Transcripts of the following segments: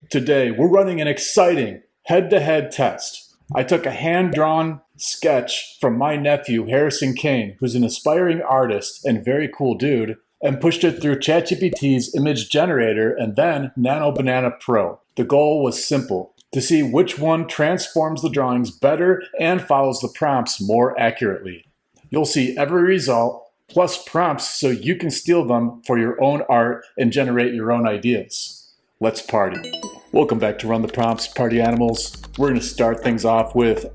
Today, we're running an exciting head-to-head test. I took a hand-drawn sketch from my nephew, Harrison Kane, who's an aspiring artist and very cool dude, and pushed it through ChatGPT's image generator and then Nano Banana Pro. The goal was simple, to see which one transforms the drawings better and follows the prompts more accurately. You'll see every result, plus prompts so you can steal them for your own art and generate your own ideas. Let's party. Welcome back to Run the Prompts, Party Animals. We're gonna start things off with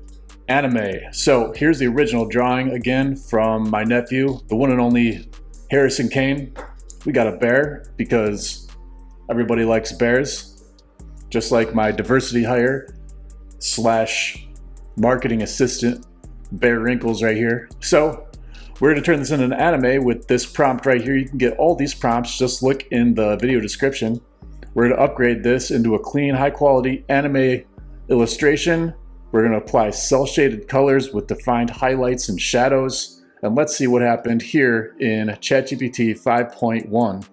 anime. So here's the original drawing again from my nephew, the one and only Harrison Kane. We got a bear because everybody likes bears, just like my diversity hire slash marketing assistant, Bear Wrinkles right here. So we're gonna turn this into an anime with this prompt right here. You can get all these prompts, just look in the video description. We're gonna upgrade this into a clean, high quality anime illustration. We're gonna apply cell shaded colors with defined highlights and shadows. And let's see what happened here in ChatGPT 5.1.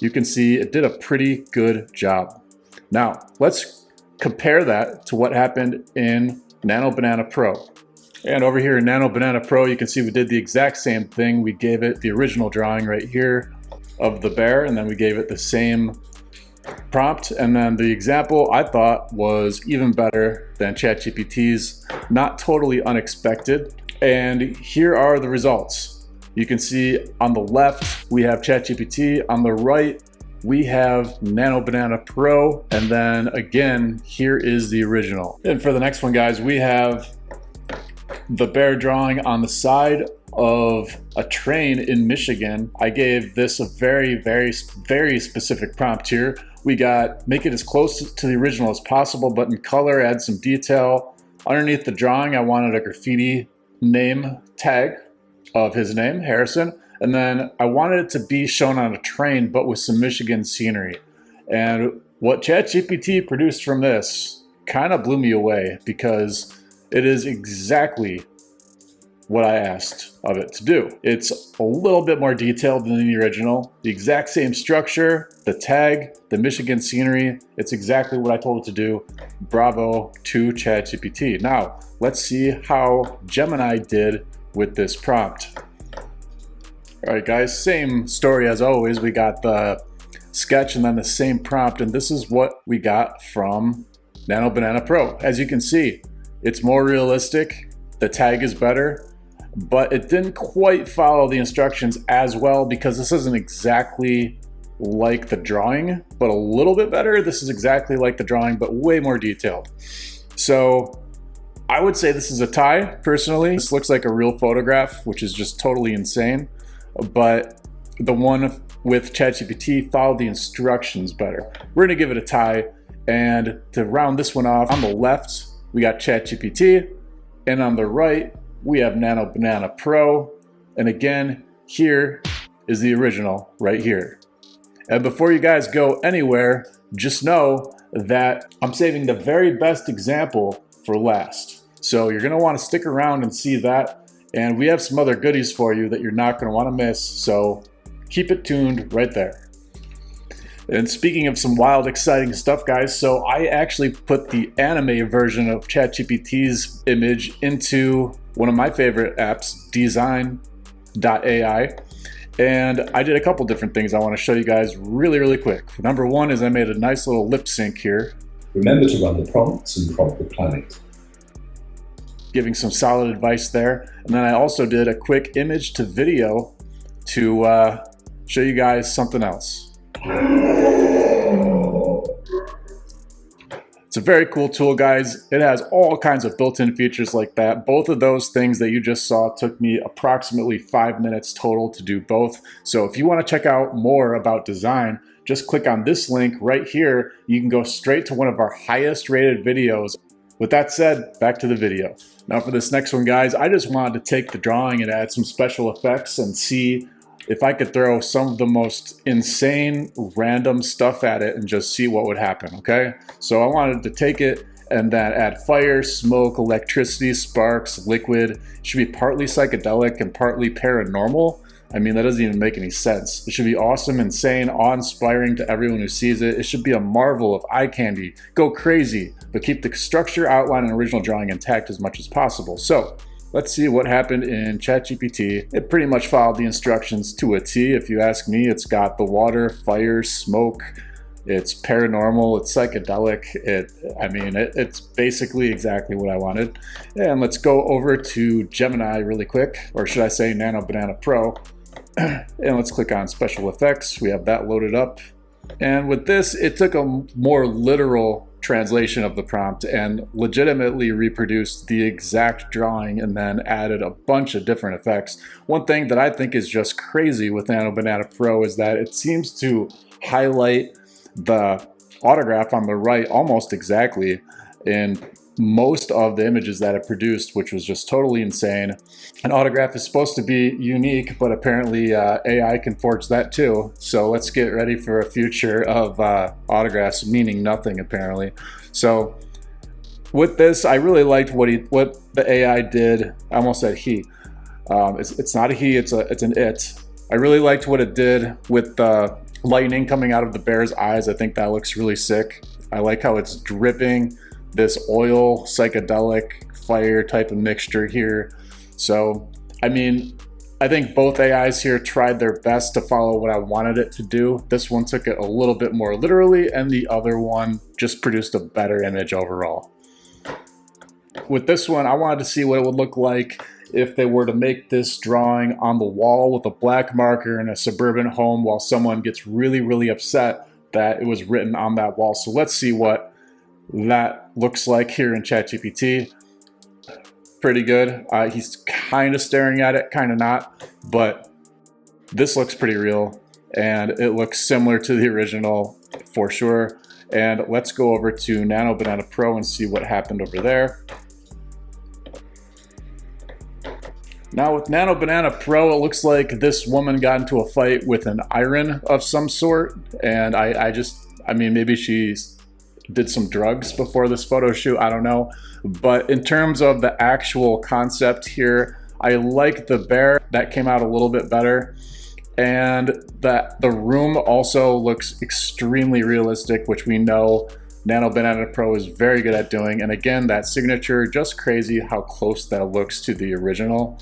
You can see it did a pretty good job. Now, let's compare that to what happened in Nano Banana Pro. And over here in Nano Banana Pro, you can see we did the exact same thing. We gave it the original drawing right here of the bear, and then we gave it the same prompt, and then the example I thought was even better than ChatGPT's, not totally unexpected. And here are the results. You can see on the left we have ChatGPT, on the right we have Nano Banana Pro, and then again here is the original. And for the next one, guys, we have the bear drawing on the side of a train in Michigan. I gave this a very specific prompt here. We got make it as close to the original as possible, but in color, add some detail. Underneath the drawing, I wanted a graffiti name tag of his name, Harrison. And then I wanted it to be shown on a train, but with some Michigan scenery. And what ChatGPT produced from this kind of blew me away because it is exactly what I asked of it to do. It's a little bit more detailed than the original. The exact same structure, the tag, the Michigan scenery, it's exactly what I told it to do. Bravo to ChatGPT. Now, let's see how Gemini did with this prompt. All right, guys, same story as always. We got the sketch and then the same prompt, and this is what we got from Nano Banana Pro. As you can see, it's more realistic, the tag is better, but it didn't quite follow the instructions as well because this isn't exactly like the drawing, but a little bit better. This is exactly like the drawing, but way more detailed. So I would say this is a tie, personally. This looks like a real photograph, which is just totally insane, but the one with ChatGPT followed the instructions better. We're gonna give it a tie, and to round this one off, on the left, we got ChatGPT, and on the right, we have Nano Banana Pro. And again, here is the original right here. And before you guys go anywhere, just know that I'm saving the very best example for last. So you're gonna wanna stick around and see that. And we have some other goodies for you that you're not gonna wanna miss. So keep it tuned right there. And speaking of some wild, exciting stuff, guys, so I actually put the anime version of ChatGPT's image into one of my favorite apps, design.ai. And I did a couple different things I want to show you guys really quick. Number one is I made a nice little lip sync here. Remember to run the prompts and prompt the planet. Giving some solid advice there. And then I also did a quick image to video to show you guys something else. It's a very cool tool, guys. It has all kinds of built-in features like that. Both of those things that you just saw took me approximately 5 minutes total to do both. So if you want to check out more about design, just click on this link right here. You can go straight to one of our highest rated videos. With that said, back to the video. Now for this next one, guys, I just wanted to take the drawing and add some special effects and see if I could throw some of the most insane random stuff at it and just see what would happen, okay? So I wanted to take it and then add fire, smoke, electricity, sparks, liquid. It should be partly psychedelic and partly paranormal. I mean, that doesn't even make any sense. It should be awesome, insane, awe-inspiring to everyone who sees it. It should be a marvel of eye candy. Go crazy, but keep the structure, outline, and original drawing intact as much as possible. So let's see what happened in ChatGPT. It pretty much followed the instructions to a T. If you ask me, it's got the water, fire, smoke. It's paranormal, it's psychedelic. It's basically exactly what I wanted. And let's go over to Gemini really quick, or should I say Nano Banana Pro. And let's click on special effects. We have that loaded up. And with this, it took a more literal translation of the prompt and legitimately reproduced the exact drawing and then added a bunch of different effects. One thing that I think is just crazy with Nano Banana Pro is that it seems to highlight the autograph on the right almost exactly in most of the images that it produced, which was just totally insane. An autograph is supposed to be unique, but apparently AI can forge that too. So let's get ready for a future of autographs meaning nothing apparently. So with this, I really liked what the AI did. I almost said he. It's not a he, it's an it. I really liked what it did with the lightning coming out of the bear's eyes. I think that looks really sick. I like how it's dripping this oil, psychedelic, fire type of mixture here. So, I mean, I think both AIs here tried their best to follow what I wanted it to do. This one took it a little bit more literally, and the other one just produced a better image overall. With this one, I wanted to see what it would look like if they were to make this drawing on the wall with a black marker in a suburban home while someone gets really, really upset that it was written on that wall. So let's see what that looks like here in ChatGPT. Pretty good. He's kind of staring at it, kind of not, but this looks pretty real and it looks similar to the original for sure. And let's go over to Nano Banana Pro and see what happened over there. Now with Nano Banana Pro, it looks like this woman got into a fight with an iron of some sort. And I mean, maybe she did some drugs before this photo shoot, I don't know. But in terms of the actual concept here, I like the bear. That came out a little bit better. And that the room also looks extremely realistic, which we know Nano Banana Pro is very good at doing. And again, that signature, just crazy how close that looks to the original.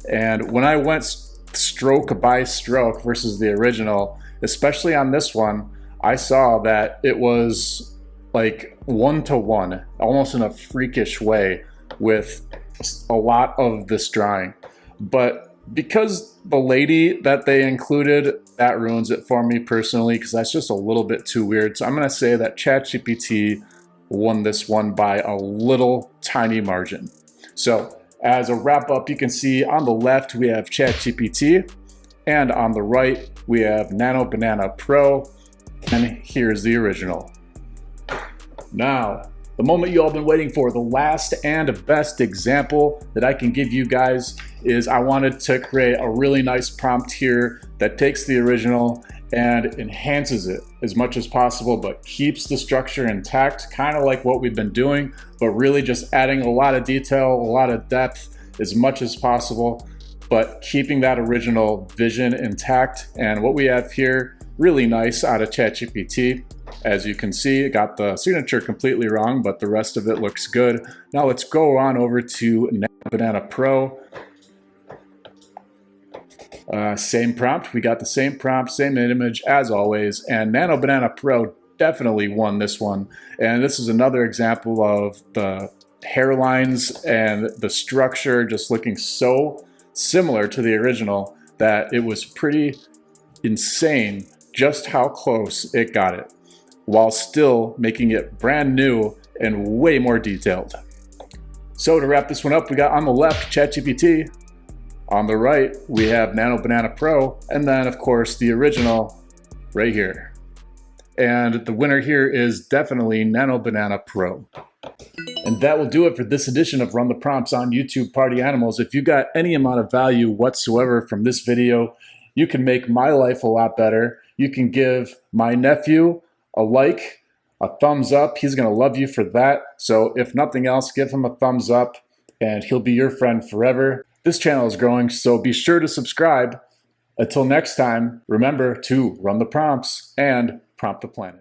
And when I went stroke by stroke versus the original, especially on this one, I saw that it was like 1-to-1, almost in a freakish way with a lot of this drawing. But because the lady that they included, that ruins it for me personally, because that's just a little bit too weird. So I'm going to say that ChatGPT won this one by a little tiny margin. So as a wrap up, you can see on the left we have ChatGPT, and on the right we have Nano Banana Pro, and here's the original. Now, the moment you all been waiting for, the last and best example that I can give you guys is I wanted to create a really nice prompt here that takes the original and enhances it as much as possible, but keeps the structure intact, kind of like what we've been doing, but really just adding a lot of detail, a lot of depth as much as possible, but keeping that original vision intact. And what we have here, really nice out of ChatGPT. As you can see, it got the signature completely wrong, but the rest of it looks good. Now let's go on over to Nano Banana Pro. Same prompt. We got the same prompt, same image as always, and Nano Banana Pro definitely won this one. And this is another example of the hairlines and the structure just looking so similar to the original that it was pretty insane just how close it got it, while still making it brand new and way more detailed. So to wrap this one up, we got on the left ChatGPT, on the right we have Nano Banana Pro, and then of course the original right here. And the winner here is definitely Nano Banana Pro. And that will do it for this edition of Run the Prompts on YouTube Party Animals. If you got any amount of value whatsoever from this video, you can make my life a lot better. You can give my nephew a like, a thumbs up. He's gonna love you for that. So if nothing else, give him a thumbs up and he'll be your friend forever. This channel is growing, so be sure to subscribe. Until next time, remember to run the prompts and prompt the planet.